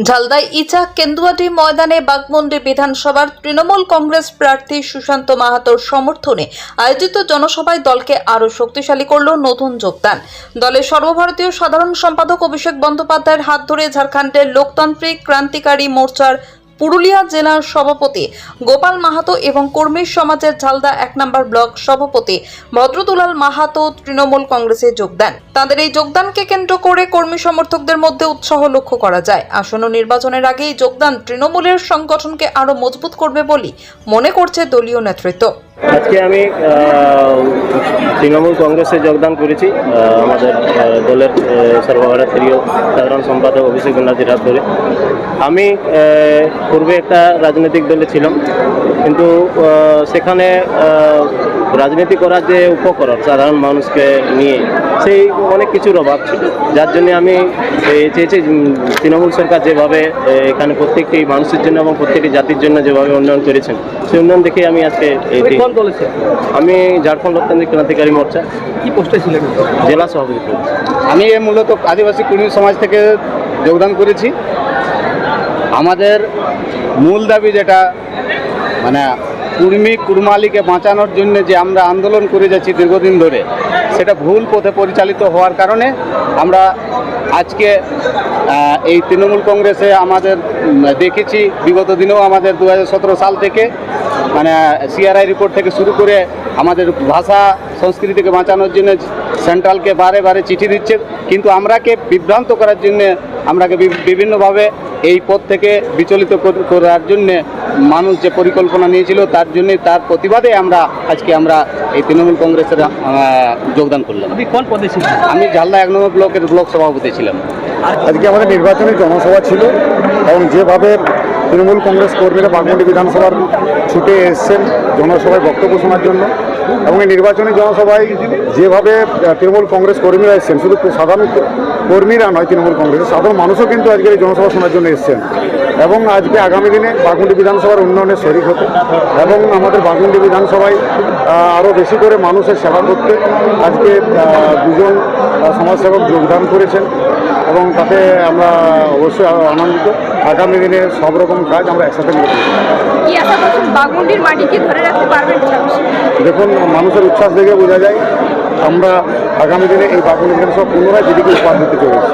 ঝালদায় ইচা কেন্দুয়াটি ময়দানে বাঘমুন্ডি বিধানসভার তৃণমূল কংগ্রেস প্রার্থী সুশান্ত মাহাতোর সমর্থনে আয়োজিত জনসভায় দলকে আরও শক্তিশালী করল নতুন যোগদান। দলের সর্বভারতীয় সাধারণ সম্পাদক অভিষেক বন্দ্যোপাধ্যায়ের হাত ধরে ঝাড়খণ্ডের লোকতান্ত্রিক ক্রান্তিকারী মোর্চার পুরুলিয়া জেলার সভাপতি গোপাল মাহাতো এবং কর্মী সমাজের ঝালদা 1 নম্বর ব্লক সভাপতি ভদ্রদুলাল মাহাতো তৃণমূল কংগ্রেসে যোগ দেন। তাদের এই যোগদানকে কেন্দ্র করে কর্মী সমর্থকদের মধ্যে উৎসাহ লক্ষ্য করা যায়। আসন্ন নির্বাচনের আগে এই যোগদান তৃণমূলের সংগঠনকে আরো মজবুত করবে বলে মনে করছে দলীয় নেতৃত্ব। আজকে আমি তৃণমূল কংগ্রেসে যোগদান করেছি আমাদের দলের সর্বভারতীয় সাধারণ সম্পাদক অভিষেক ব্যানার্জির হাত ধরে। আমি পূর্বে একটা রাজনৈতিক দলে ছিলাম, কিন্তু সেখানে রাজনীতি করার যে উপকরণ সাধারণ মানুষকে নিয়ে সেই অনেক কিছুর অভাব ছিল, যার জন্য আমি চেয়েছি তৃণমূল সরকার যেভাবে এখানে প্রত্যেকটি মানুষের জন্য এবং প্রত্যেকটি জাতির জন্য যেভাবে উন্নয়ন করেছেন, সেই উন্নয়ন দেখে আমি আজকে আমি ঝাড়খণ্ড লোকতান্ত্রিক ক্রান্তিকারী মোর্চা কি পোস্টে ছিলেন? জেলা সভাপতি। আমি মূলত আদিবাসী কর্মী সমাজ থেকে যোগদান করেছি। আমাদের মূল দাবি যেটা মানে কুর্মালিকে বাঁচানোর জন্য যে আমরা আন্দোলন করে যাচ্ছি দীর্ঘদিন ধরে, সেটা ভুল পথে পরিচালিত হওয়ার কারণে আমরা আজকে এই তৃণমূল কংগ্রেসে আমাদের দেখেছি বিগত দিনেও আমাদের 2017 সাল থেকে মানে সিআরআই রিপোর্ট থেকে শুরু করে আমাদের ভাষা সংস্কৃতিকে বাঁচানোর জন্য সেন্ট্রালকে বারে বারে চিঠি দিচ্ছে, কিন্তু আমরাকে বিভ্রান্ত করার জন্যে আমরাকে বিভিন্নভাবে এই পথ থেকে বিচলিত করার জন্যে মানুষ যে পরিকল্পনা নিয়েছিল, তার জন্যে তার প্রতিবাদে আজকে আমরা এই তৃণমূল কংগ্রেসের যোগদান করলাম। কোন পদে ছিলেন? আমি ঝালদা 1 নম্বর ব্লকের ব্লক সভাপতি ছিলাম। আজকে আমাদের নির্বাচনী জনসভা ছিল এবং যেভাবে তৃণমূল কংগ্রেস কর্মীরা বাঘমুন্ডি বিধানসভার ছুটে এসছেন জনসভায় বক্তব্য শোনার জন্য, এবং এই নির্বাচনী জনসভায় যেভাবে তৃণমূল কংগ্রেস কর্মীরা এসছেন, শুধু সাধারণ কর্মীরা নয়, তৃণমূল কংগ্রেসের সাধারণ মানুষও কিন্তু আজকের এই জনসভা শোনার জন্য এসছেন এবং আজকে আগামী দিনে বাঘমুন্ডি বিধানসভার উন্নয়নে শরিক হতে এবং আমাদের বাঘমুন্ডি বিধানসভায় আরও বেশি করে মানুষের সেবা করতে আজকে 2 জন সমাজসেবক যোগদান করেছেন এবং তাতে আমরা অবশ্যই আনন্দিত। আগামী দিনে সব রকম কাজ আমরা একসাথে নিয়ে বাঘমুন্ডির মাটিকে ধরে রাখতে পারবেন? দেখুন, মানুষের উচ্ছ্বাস দেখে বোঝা যায় আমরা আগামী দিনে এই বাঘমুন্ডি বিধানসভা পুনরায় দিদিকে উপহার দিতে চলেছি।